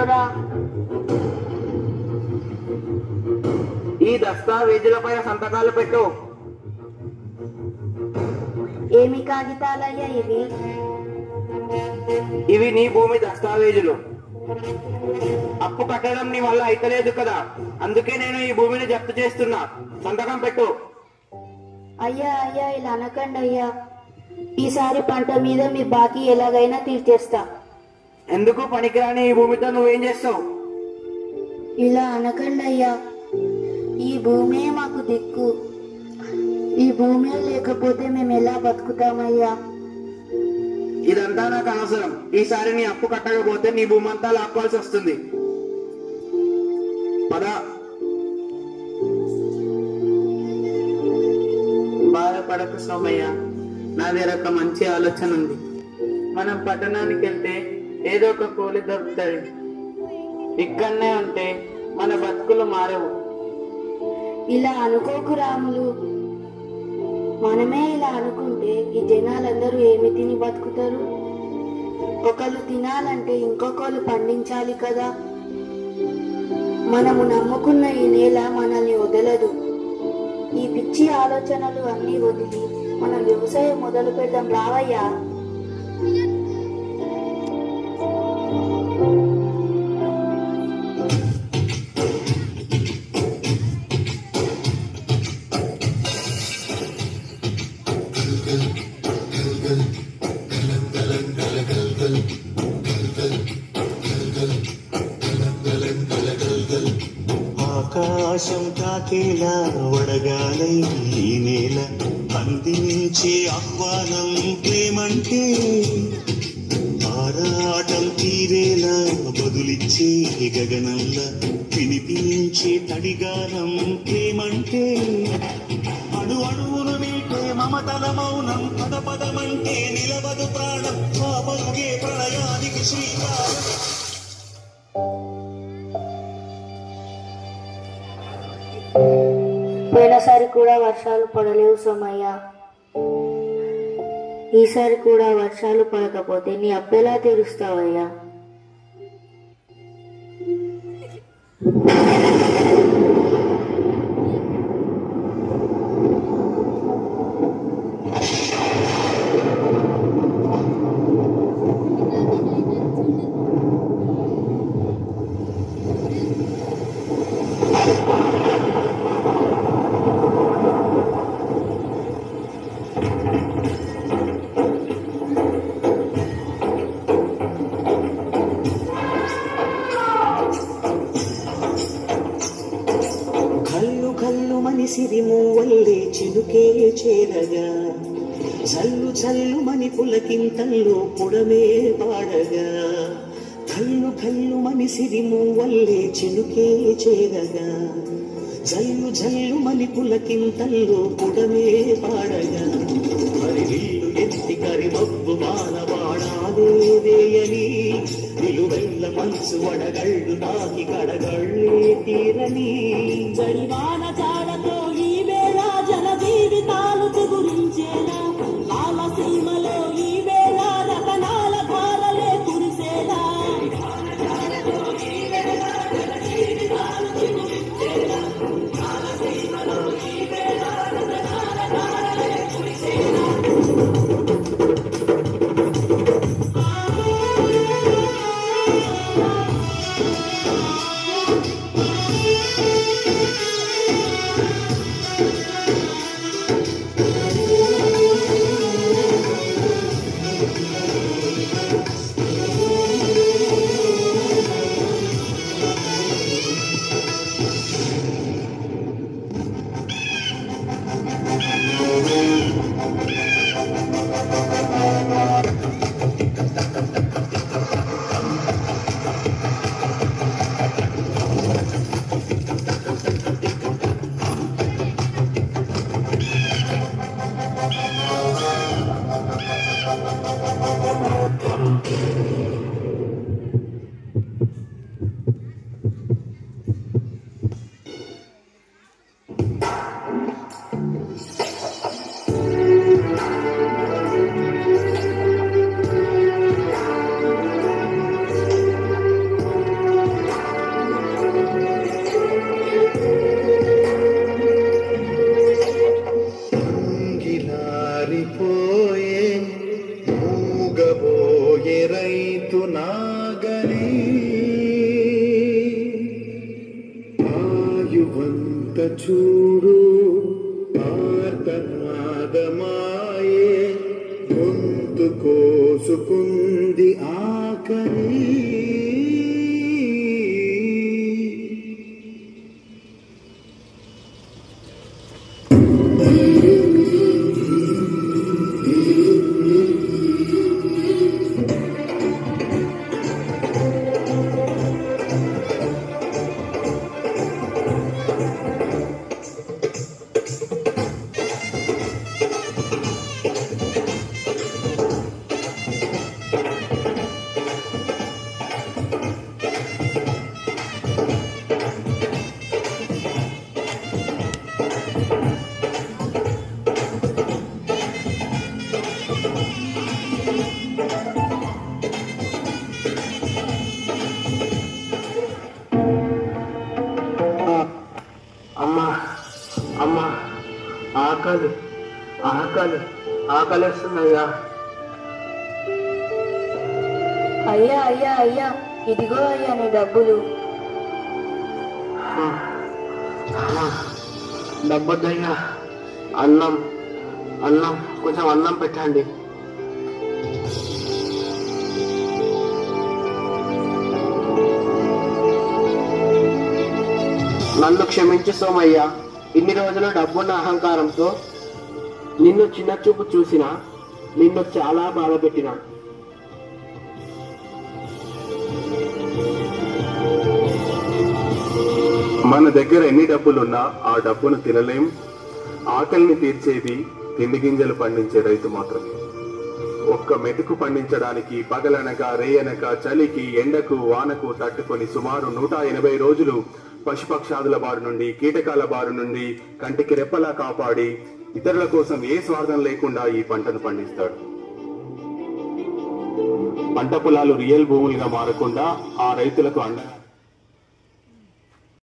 దొరా. ఈ దస్తావేజులపై సంతకాలు పెట్టు. ఏమి కాగితాలయ్యా ఇవి? ఇవి నీ భూమి దస్తావేజులు. అప్పు కట్టడం నీ వల్ల అయితలేదు కదా, అందుకే నేను ఈ భూమిని జప్తు చేస్తున్నా. సంతకం పెట్టు. అయ్యా అయ్యా ఇలా అనకండి అయ్యా. ఈసారి పంట మీద మీ బాకీ ఎలాగైనా తీర్చేస్తా. ఎందుకు పనికిరాని ఈ భూమితో నువ్వేం చేస్తావు? ఇలా అనకండి అయ్యా. ఈ భూమే మాకు దిక్కు. ఈ భూమే లేకపోతే మేము ఎలా బతుకుతామయ్యా? ఇదంతా నాకు అనవసరం. ఈసారి నీ అప్పు కట్టకపోతే నీ భూమి అంతా లాక్కోవాల్సి వస్తుంది. పద. బాధపడకు సోమయ్య, నా దగ్గర ఒక మంచి ఆలోచన ఉంది. మనం పట్టణానికి వెళ్తే ఏదో ఒక కూలి దొరుకుతుంది. ఇక్కడనే ఉంటే మన బతుకులు మారవు. ఇలా అనుకోకు రాములు. మనమే ఇలా అనుకుంటే ఈ జనాలందరూ ఏమి తిని బతుకుతారు? ఒకళ్ళు తినాలంటే ఇంకొకళ్ళు పండించాలి కదా. మనము నమ్ముకున్న ఈ నేల మనల్ని వదలదు. ఈ పిచ్చి ఆలోచనలు అన్నీ వదిలి మనం వ్యవసాయం మొదలు పెడదాం రావయ్యా. ఆకాశం తాకేలా వడగాలై ఈ నేల అందించే ఆహ్వానం ప్రేమంటే, ఆరాటం తీరేలా బదులిచ్చే గగనంలా వినిపించే తడిగానం ప్రేమంటే, అణు అణువును మీటే మమతల మౌనం పద పదమంటే నిలవదు ప్రాణం ఆ పలుగే ప్రళయానికి శ్రీకారం. పోయినసారి కూడా వర్షాలు పడలేవు సోమయ్య. ఈసారి కూడా వర్షాలు పడకపోతే నీ అప్పెలా తీరుస్తావయ్యా? సిరిమూవల్లే చినుకే చేరగా, చల్లు చల్లు మని పులకింతల్లో పుడమే పాడగా, కల్లు కల్లు మని సిరిమూవల్లే చినుకే చేరగా, జల్లు జల్లు మని పులకింతల్లో పుడమే పాడగా, మరి విల్లు ఎత్తి కరిమబ్బు మానవాడాలే వేయని, నిలువెల్ల మనసు వడగళ్ళు నాకి కడగళ్ళే తీరని, జడివాన జాడతో ఈ వేళ జన జీవితాలు చిగురించేలా, లాలసీమలో ఈ వేళ రతనాల ధారలే కురిసేలా, ఆగని ఆయువంత చూడు ఆర్తనాదమాయే గొంతు కోసుకుంది ఆకలి అమ్మా ఆకలి ఆకలి ఆకలిస్తుందయ్యా. అయ్యా అయ్యా అయ్యా, ఇదిగో అయ్యా నీ డబ్బులు. డబ్బొద్దయ్యా, అన్నం అన్నం కొంచెం అన్నం పెట్టండి. నన్ను క్షమించు సోమయ్య, ఇన్ని రోజులు డబ్బున్న అహంకారంతో నిన్ను చిన్న చూపు చూసినా నిన్ను చాలా బాధ పెట్టినా. మన దగ్గర ఎన్ని డబ్బులున్నా ఆ డబ్బును తినలేం. ఆకలిని తీర్చేది తిండి గింజలు పండించే రైతు మాత్రమే. ఒక్క మెతుకు పండించడానికి పగలనక రేయనక చలికి ఎండకు వానకు తట్టుకొని సుమారు 180 రోజులు పశుపక్షాదుల బారి నుండి కీటకాల బారి నుండి కంటికి రెప్పలా కాపాడి ఇతరుల కోసం ఏ స్వార్థం లేకుండా ఈ పంటను పండిస్తాడు. పంట పొలాలు రియల్ భూములుగా మారకుండా ఆ రైతులకు అండగా